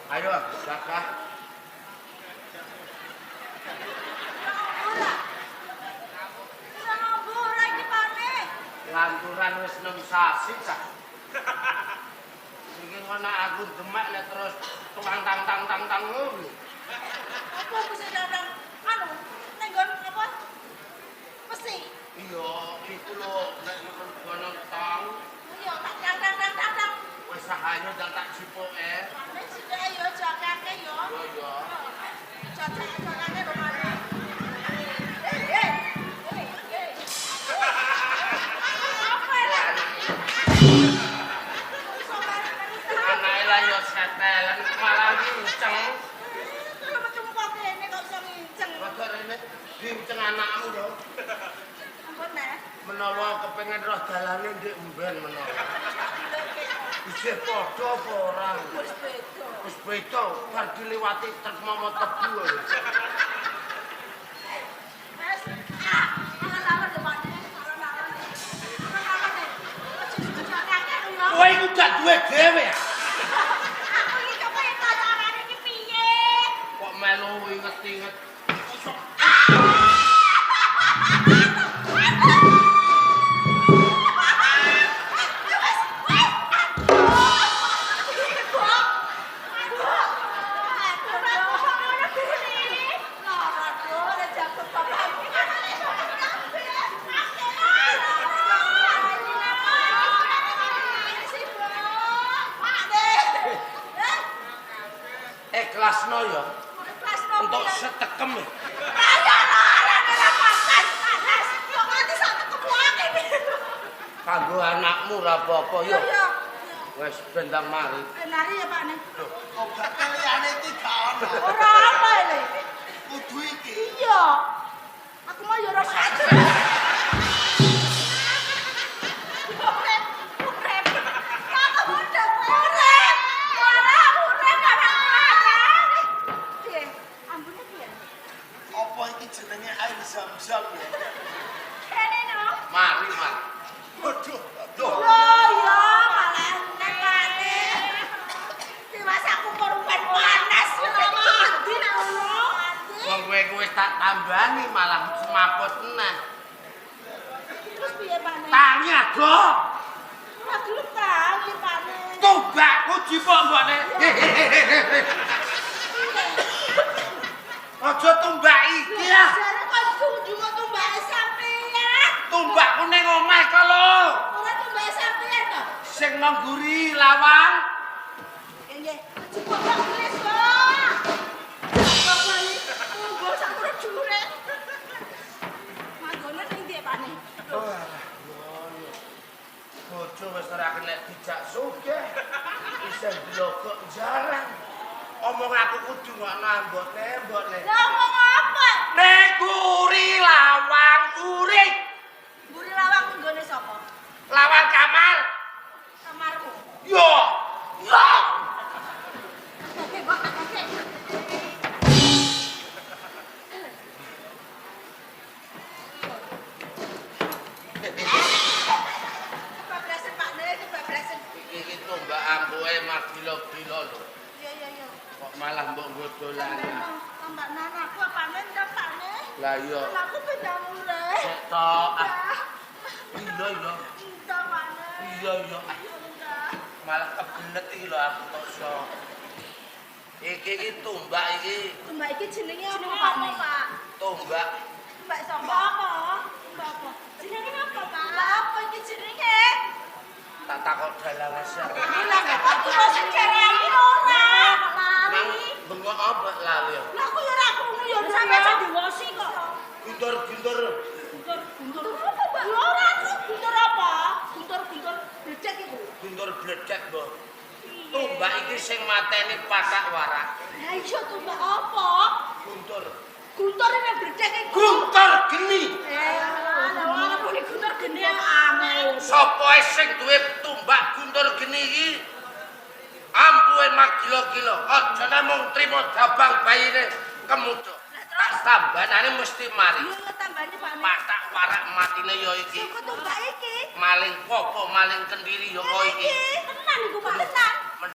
Ayo, Jaka. Lanturan wis 6 sasi cah. Iki ngono aku demek nek terus tuang tang tang tang tang ngono. Apa mesti datang anu ning nggon apa? Mesti. Iya, iku lho nek ngono tang. Iya, tak tang tang tang tang tang. Wis sahayo dan tak cipoke. Nek sithik yo jakake yo. Yo. Jakake rumane. Anake lah yo setelan malah nginceng. Kenapa cuma kene kok bisa nginceng? Rada rene nginceng anakmu lho. Ampun, Nek. Menawa kepengin roh dalane ndek mben menawa. Isih padha apa ora? Wis beda. Wis beda, bar diliwati truk momo tebu lho. Wes. Alah-alah yo, Pak. Alah-alah. Alah-alah, Nek. Aja jakake yo. Kowe iku gak duwe dhewe ya? Aku iki coba yen carane iki piye? Kok melu inget-inget. Ikhlasno ya. Untuk setekem. Kanggo anakmu ora apa-apa ya. Wis bentang mari. Nari ya Pak nih. Obat liyane iki gak ono. Ora apa ini. Kudu iki. Iya. Aku mau yo ora maju. Apa iki jenenge air zam-zam ya? Kene no. Mari. Waduh, Duh, Oh iya, malah nekane. Dimas aku korban panas. Endi nak ngono? wong kowe wis tak tambani malah semaput meneh. Terus piye Pak nih? Tangi ado. Ora gelem tangi Pak nih. Tumbakku jipok mbokne. Aja tumbak iki ya. Jare kok junjung tumbak sampeyan. Tumbakku ning omah kok lho. Ora tumbak sampeyan to. Sing nang guri lawang. Nggih, cukup kok wis kok. Kok bali nggo sampun jure. Manggone ning ndi Pak nih? Bojo wis ora kena dijak sugih. Isih blogok jarang. Omong aku kudu ngono mbokne. Lah ngomong apa? Nek guri lawang urip. Mburi lawang nggone sapa? Lawang kamar. Kamarmu. Yo. Oke, Pak. Oke. Kebablasan Pak nih, kebablasan. Iki tombak ampuke magilo-gilo lho. Iya. Kok malah mbok nggo dolanan. Tambah nanaku apa nih, Pak nih? Lah iya. Anakku pindah mulai. Sek tok. Iya. Iya. Entah Pak nih. Iya. Entah. Malah kebelet iki lho aku kok iso. Iki tombak iki. Mbak iki jenenge apa Pak nih? Tombak Mbak sapa? Mbak apa? Jenenge apa Pak? Mbak apa iki jenenge? tak takok dalang sik. Lah aku masih cari aku ora. Nang bengok apa lali. Lah aku yo ora krungu yo sampe diwasi kok. Guntur. Guntur apa, Mbak? Yo ora aku guntur apa? Guntur blecek iku. Guntur bledek, Mbok. Tombak iki sing mateni patak warak. Lah iya tumbak apa? Guntur. Guntur ini blecek iku. Guntur geni. Lah wong muni guntur geni angel. Sapa sing duwe tumbak guntur geni iki? Ampuhe magilo-gilo. Aja namung trimo dabang bayine kemudo. Tak tambanane mesti mari. Iya tambane Pak. Patak warak matine ya iki. Kok tumbak iki? Maling popo, maling kendiri ya kok iki. Tenan iku Pak, tenan.